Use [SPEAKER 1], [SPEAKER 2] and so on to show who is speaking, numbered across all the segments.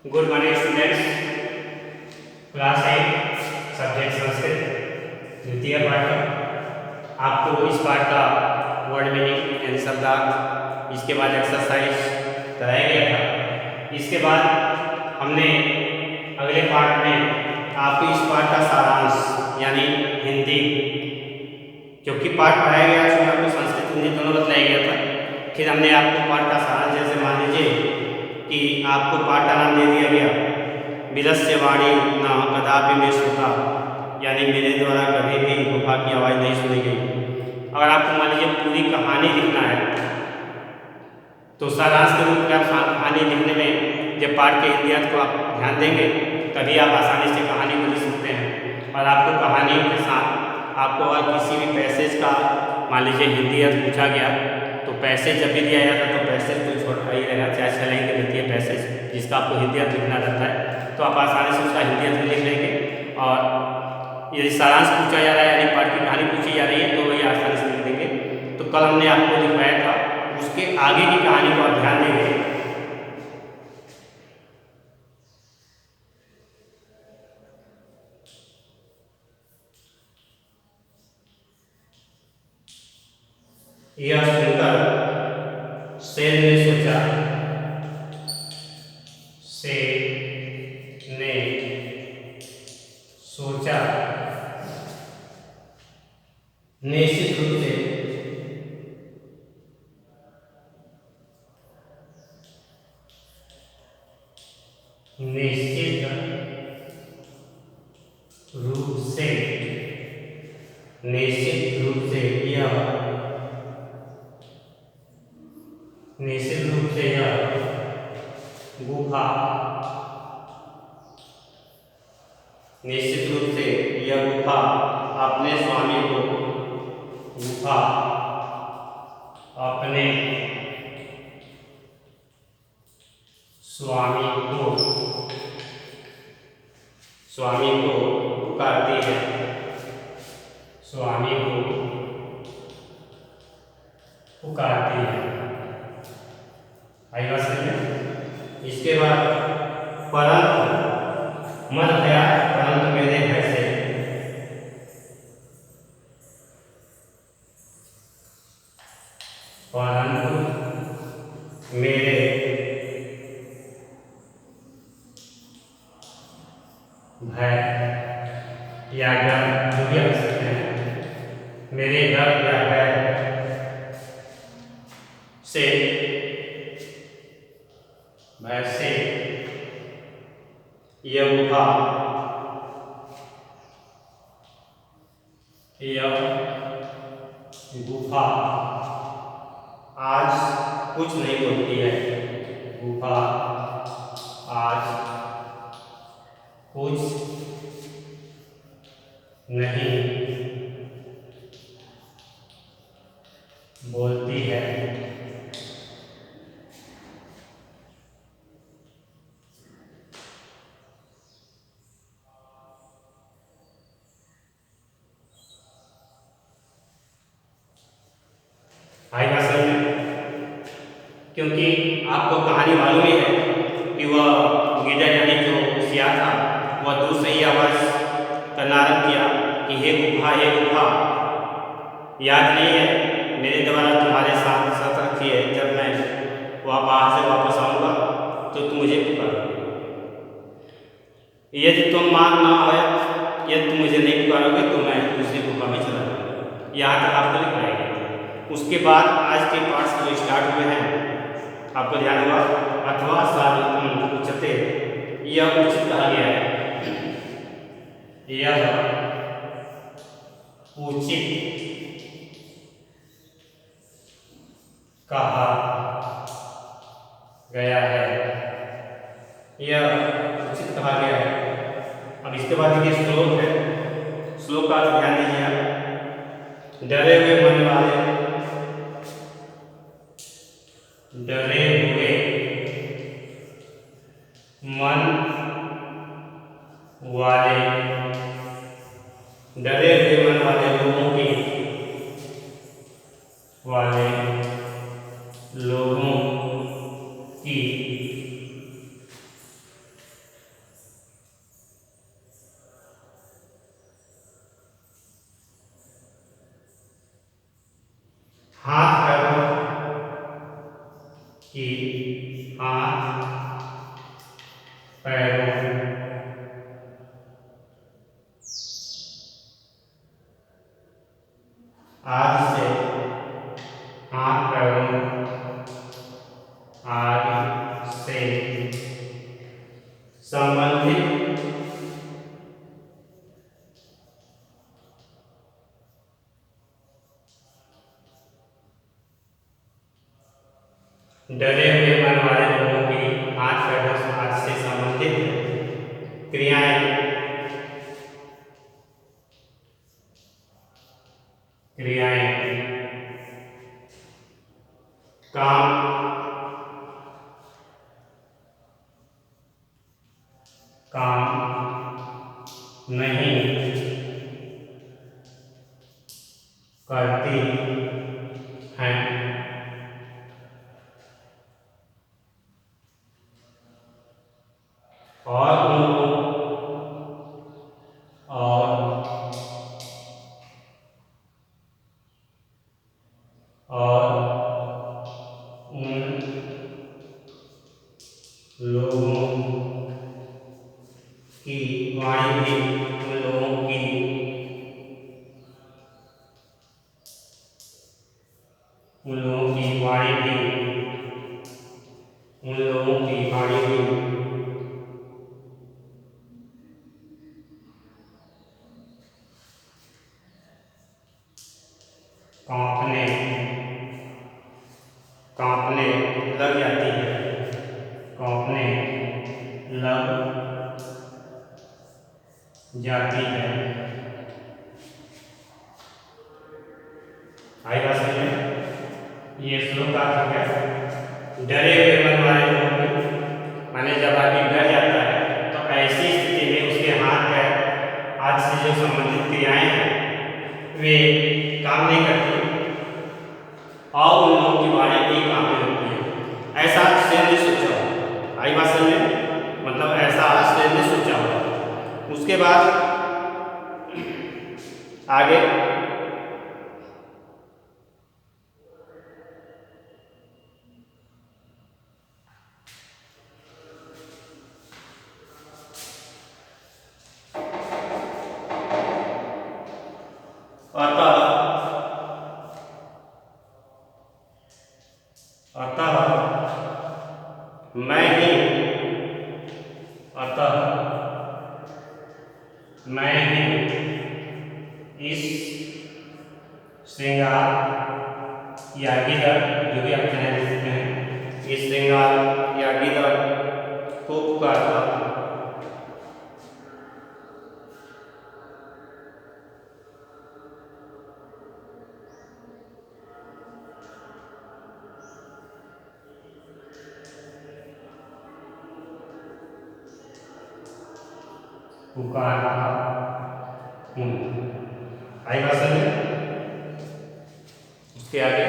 [SPEAKER 1] Good morning students, class 8 subject Sanskrit द्वितीय पाठ। आपको इस पाठ का वर्ड मीनिंग यानी शब्दार्थ, इसके बाद एक्सरसाइज कराया गया था। इसके बाद हमने अगले पाठ में आपको इस पाठ का सारांश यानी हिंदी, क्योंकि पाठ पढ़ाया गया उसमें आपको संस्कृत हिंदी दोनों बतलाया गया था। फिर हमने आपको पाठ का सारांश, जैसे मान लीजिए कि आपको पाठ का नाम दे दिया गया विरस्य वाणी न कदापि में श्रुता, यानी मेरे द्वारा कभी भी गुफा की आवाज़ नहीं सुनी गई। अगर आपको मान लीजिए पूरी कहानी लिखना है तो सारांश के रूप में आप कहानी लिखने में जब पाठ के हिंदी अर्थ को आप ध्यान देंगे तभी आप आसानी से कहानी को लिख सकते हैं। और आपको कहानियों के साथ आपको अगर किसी भी पैसेज का मान लीजिए हिंदी अर्थ पूछा गया तो पैसेज जब भी दिया जाता है तो पैसेज तो छोटा ही रहेगा, 4 लाइन की रहती है पैसेज जिसका आपको हिंदी अर्थ लिखना रहता है, तो आप आसानी से उसका हिंदी अर्थ लिख लेंगे। और यदि सारांश पूछा जा रहा है यानी पाठ की कहानी पूछी जा रही है तो वही आसानी से लिख देंगे। तो कल हमने आपको लिखवाया था, उसके आगे की कहानी को आप ध्यान देंगे। यह सुनकर शेर ने सोचा, शेर ने सोचा, निश्चित रूप से निश्चित रूप से निश्चित रूप से यह निश्चित रूप से यह गुफा निश्चित रूप से यह गुफा अपने स्वामी को गुफा अपने स्वामी को पुकारती है, स्वामी को पुकारती है। आई बात समझ में? इसके बाद परंतु मत गया, परंतु मेरे भय से, परंतु मेरे भय या डर, जो भी आप सकते हैं, मेरे डर या भय से, भय से यह गुफा आज कुछ नहीं बोलती है, गुफा आज कुछ नहीं बोलती है। आई बात समझ में? क्योंकि आपको कहानी मालूम ही है कि वह गिदड़ यानी जो सियार था वह दूर से ही आवाज़ करना आरम्भ किया कि हे गुफा, हे गुफा, याद नहीं है मेरे द्वारा तुम्हारे साथ शर्त रखी है, जब मैं बाहर से वापस आऊँगा तो तुम मुझे पुकारो। यदि तुम मान ना आए, यदि तुम मुझे नहीं पुकारोगे तो मैं दूसरी गुफा में चला जाऊँगा। यहाँ तक आपको लिखवाया गया। उसके बाद आज के पाठ जो स्टार्ट हुए हैं आपको ध्यान हुआ, अथवा साधु उच्चते, यह उचित कहा गया है, यह उचित कहा गया है, यह उचित कहा गया है। अब इसके बाद देखिए श्लोक है, श्लोक का ध्यान दीजिए आप। डरे हुए मन वाले, डरे हुए मन वाले, डरे हुए मन वाले लोगों की हाथ पैरों की हाथ पैरों आदि से हाथ पैरों आदि से संबंधित डरे हुए मन वाले लोगों की हाथ पैरों आदि से संबंधित क्रियाएं काम नहीं करती हैं और उनको उन लोगों की वाणी भी उन लोगों की वाणी भी कांपने कांपने लग जाती है कांपने लग जाती है। आई बात समझ में? ये श्लोक का अर्थ हो गया डरे हुए मन वाले लोगों की, माने जब आदमी डर जाता है तो ऐसी स्थिति में उसके हाथ पैर हाथ से जो संबंधित क्रियाएं हैं वे काम नहीं करती और उन लोगों की वाणी भी काम नहीं होती है। ऐसा शेर ने सोचा हो। आई बात समझ में? मतलब ऐसा शेर ने सोचा हो। उसके बाद आगे मैं ही इस श्रृंगार या गिदड़, जो भी आप कहना सकते हैं, इस श्रृंगार या गिदड़ को पुकारता हूँ। पुकारता हूँ। आई बात समझ में? उसके आगे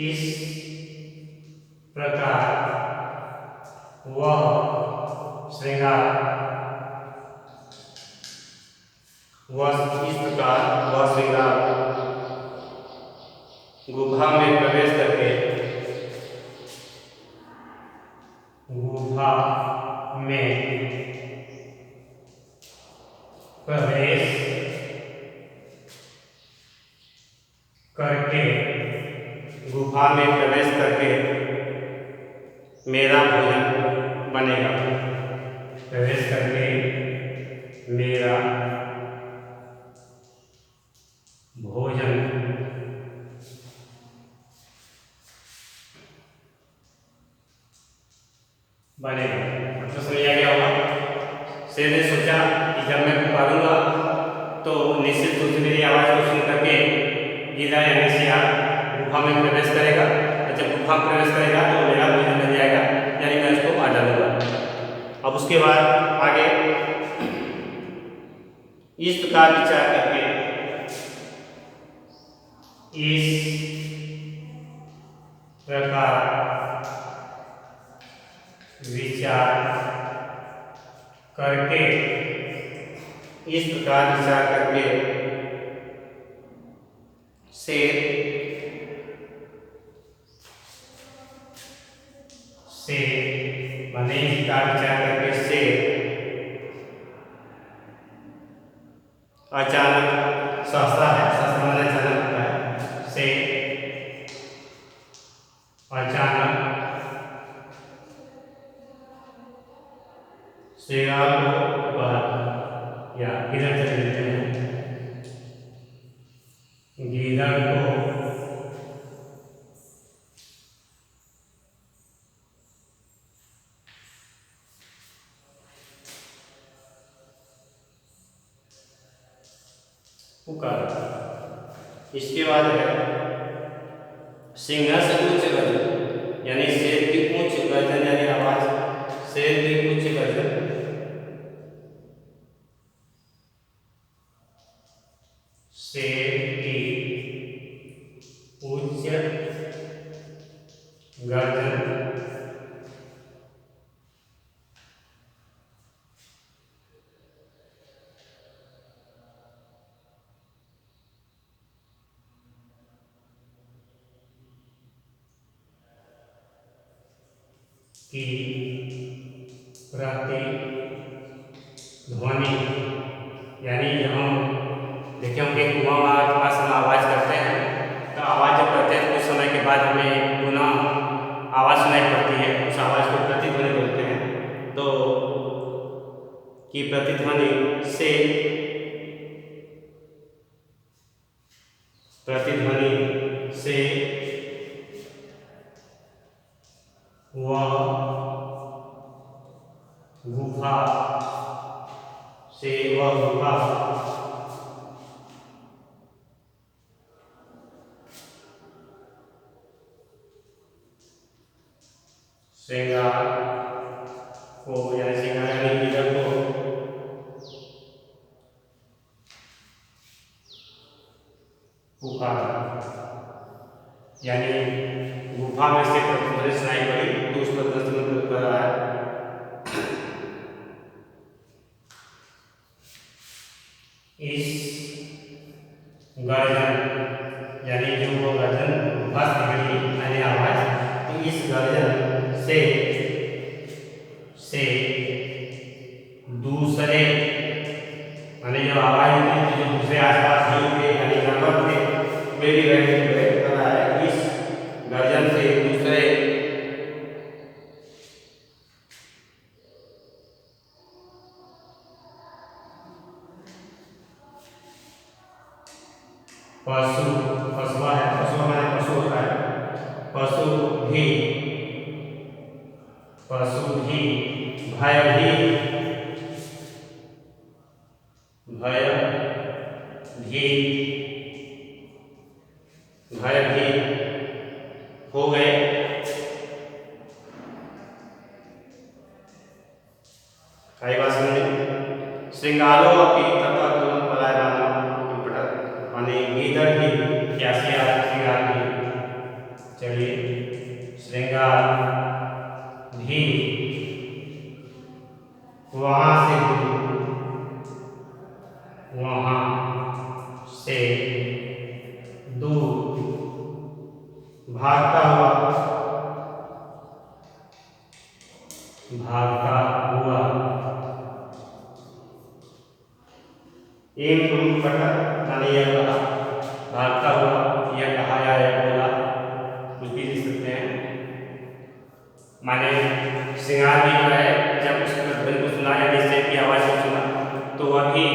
[SPEAKER 1] इस प्रकार वह श्रृंगार गुफा में प्रवेश करके में प्रवेश करके गुफा में प्रवेश करके मेरा भोजन बनेगा। प्रवेश करके मेरा भोजन बनेगा। मतलब समझ आ गया होगा। शेर ने सोचा कि जब मैं पुकारूंगा तो निश्चित रूप से मेरी आवाज़ को सुन करके गीदड़ यानी सियार गुफा में प्रवेश करेगा, और जब गुफा में प्रवेश करेगा तो मेरा भोजन बन जाएगा, यानी मैं उसको मार डालूंगा। अब उसके बाद आगे इस प्रकार विचार करके इस प्रकार विचार करके शेर माने इस प्रकार विचार करके शेर अचानक सहसा है, सहसा माने अचानक होता है। शेर अचानक शेरा को या गिरह चल देते हैं, गिरह को पुकार। इसके बाद है सिंह से उच्च गर्जन, यानी शेर की उच्च गर्जन यानी आवाज, शेर की उच्च गर्जन, शेर की उच्च गर्जन की प्रतिध्वनि, यानी जब हम देखें होंगे कुआं के पास हम आवाज़ करते हैं तो आवाज़ जब करते हैं तो कुछ समय के बाद हमें पुनः आवाज़ सुनाई पड़ती है, उस आवाज़ को प्रतिध्वनि बोलते हैं। तो की प्रतिध्वनि से वह गुफा श्रृंगार को यानी श्रृंगार यानी गिरह को पुकारा, यानी गुफा में से प्रतिध्वनि सुनाई पड़ी तो उस पर प्रतिध्वनि कर रहा है। इस गर्जन यानी जो वो गर्जन गुफा से निकली यानी आवाज, तो इस गर्जन से दूसरे माने जो आवाज निकली जो दूसरे आसपास जीव थे यानी जानवर थे मेरी वैल्यू कर रहा है। इस गर्जन से दूसरे पशु, पशुआ है, पशुआ माने पशु होता है, पशु भी भयभीत हो गए। कई बात समझे श्रृंगारो अपनी तथा तुरंत पलायमानो पटक माने गीदड़ भी क्या श्रृंगार भी, चलिए श्रृंगार भी वहां से दूर भागता हुआ एम तुम पढ़ा माने यह कहा, भागता हुआ यह कहा या यह बोला, कुछ भी लिख सकते हैं। माने सिंगार भी जो है जब उसके ध्वनि को सुना या निश्चय की आवाज़ को सुना तो वह भी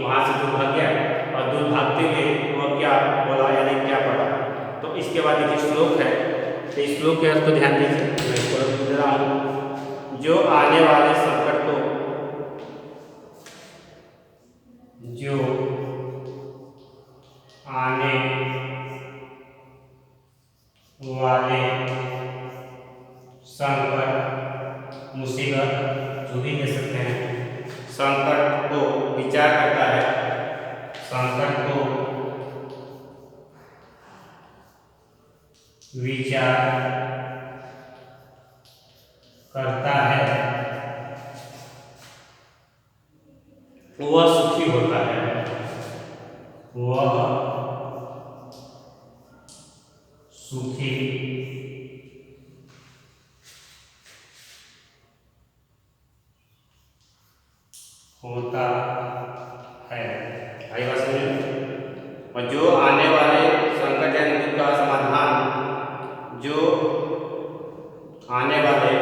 [SPEAKER 1] वहाँ से दूर भाग गया और दूर भागते हुए वह क्या बोला यानी क्या पढ़ा। तो इसके बाद देखिए श्लोक है, तो इस श्लोक के अर्थ को ध्यान दीजिए, मैं इसको बोल रहा हूँ। जो आने वाले संकट को, जो आने वाले संकट, मुसीबत जो भी कह सकते हैं, संकट को विचार करता है, संकट को विचार करता है, वह सुखी होता है, वह सुखी होता है। आई बात समझ। और जो आने वाले संकट या दुख का समाधान, जो आने वाले,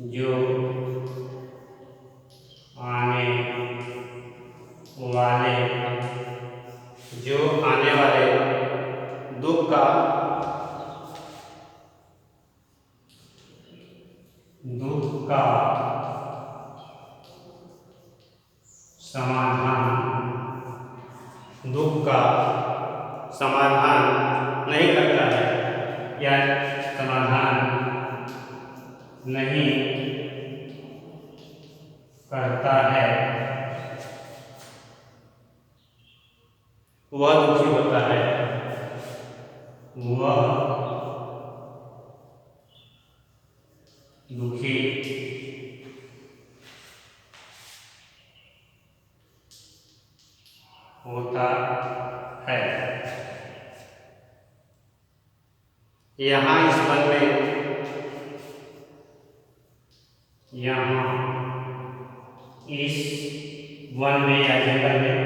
[SPEAKER 1] जो आने वाले, जो आने वाले दुख का, दुख का समाधान, दुख का समाधान नहीं करता है या समाधान नहीं करता है, वह दुखी होता है, वह दुखी होता है। यहाँ इस वन में, यहाँ इस वन में या जंगल में,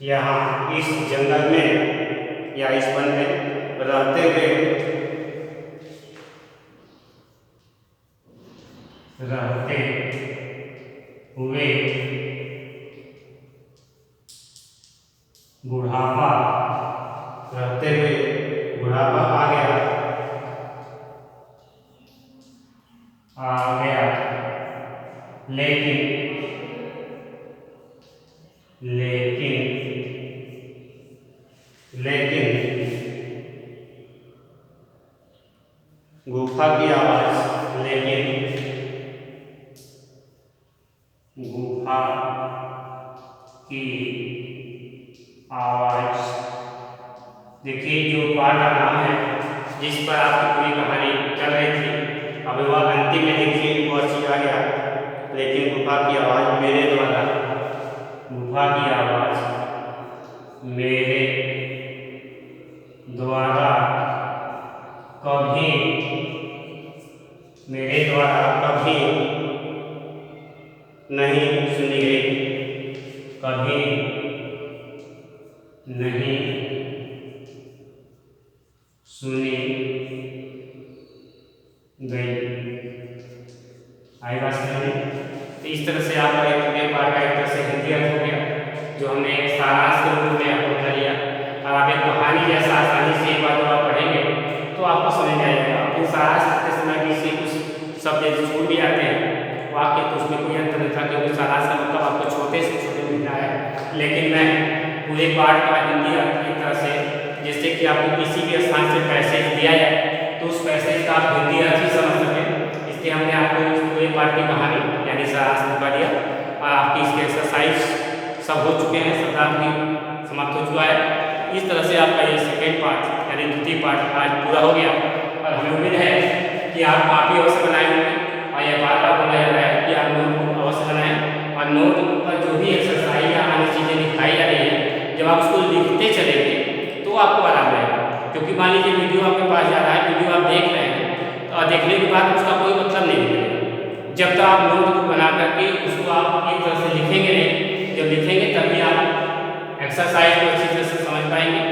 [SPEAKER 1] यहाँ इस जंगल में या इस वन में रहते हुए बुढ़ापा, रहते हुए बुढ़ापा आ गया, लेकिन गुफा की आवाज, लेकिन गुफा की आवाज। देखिए जो पाठ का नाम है जिस पर आपकी पूरी कहानी चल रही थी, अब वह अंतिम में देखिए वो चीज आ गया, लेकिन गुफा की आवाज मेरे द्वारा, गुफा की आवाज मेरे द्वारा कभी, मेरे द्वारा कभी नहीं सुनी गई, कभी नहीं सुनी गई। आई बात समझ में? तो इस तरह से आपका एक पूरे पाठ का एक तरह से हिंदी अर्थ हो गया, जो हमने सारांश के रूप में आपको बता दिया। और आप एक कहानी जैसा आसानी से एक बार जब आप पढ़ेंगे तो आपको समझ में आएगा। आपको सारांश करते समय भी से कुछ शब्द छूट भी आते हैं वाक्य, तो उसमें कोई अंतर नहीं था, क्योंकि सारांश का मतलब आपको छोटे से छोटे मिलता है। लेकिन मैं पूरे पाठ का हिंदी अर्थ की तरह से, जैसे कि आपको किसी भी स्थान से पैसेज दिया जाए तो उस पैसेज का आप हिंदी अर्थ ही समझ सकें, इसलिए हमने आपको पूरे पाठ की कहानी यानी सारांश बता दिया। और आपकी इसके एक्सरसाइज सब हो चुके हैं, सप्ताह की समाप्त हो चुका है। इस तरह से आपका ये सेकेंड पार्ट यानी द्वितीय पार्ट आज पूरा हो गया। और हमें उम्मीद है कि आप काफ़ी अवश्य बनाए होंगे, और यह बार बार बोला जा रहा है कि आप नोट अवश्य बनाएं, और नोट पर जो भी एक्सरसाइज या अन्य चीज़ें दिखाई जा रही है मान लीजिए वीडियो आपके पास जा रहा है, वीडियो आप देख रहे हैं तो देखने के बाद उसका कोई मतलब नहीं निकलेगा जब तक आप नोटबुक बना करके उसको आप एक तरह से लिखेंगे नहीं। जब लिखेंगे तभी आप एक्सरसाइज को अच्छी तरह से समझ पाएंगे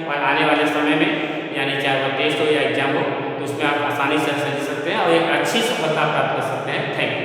[SPEAKER 1] और आने वाले समय में यानी चाहे वो टेस्ट हो या एग्जाम हो तो उसमें आप आसानी से लिख सकते हैं और एक अच्छी सफलता प्राप्त कर सकते हैं। Thank you.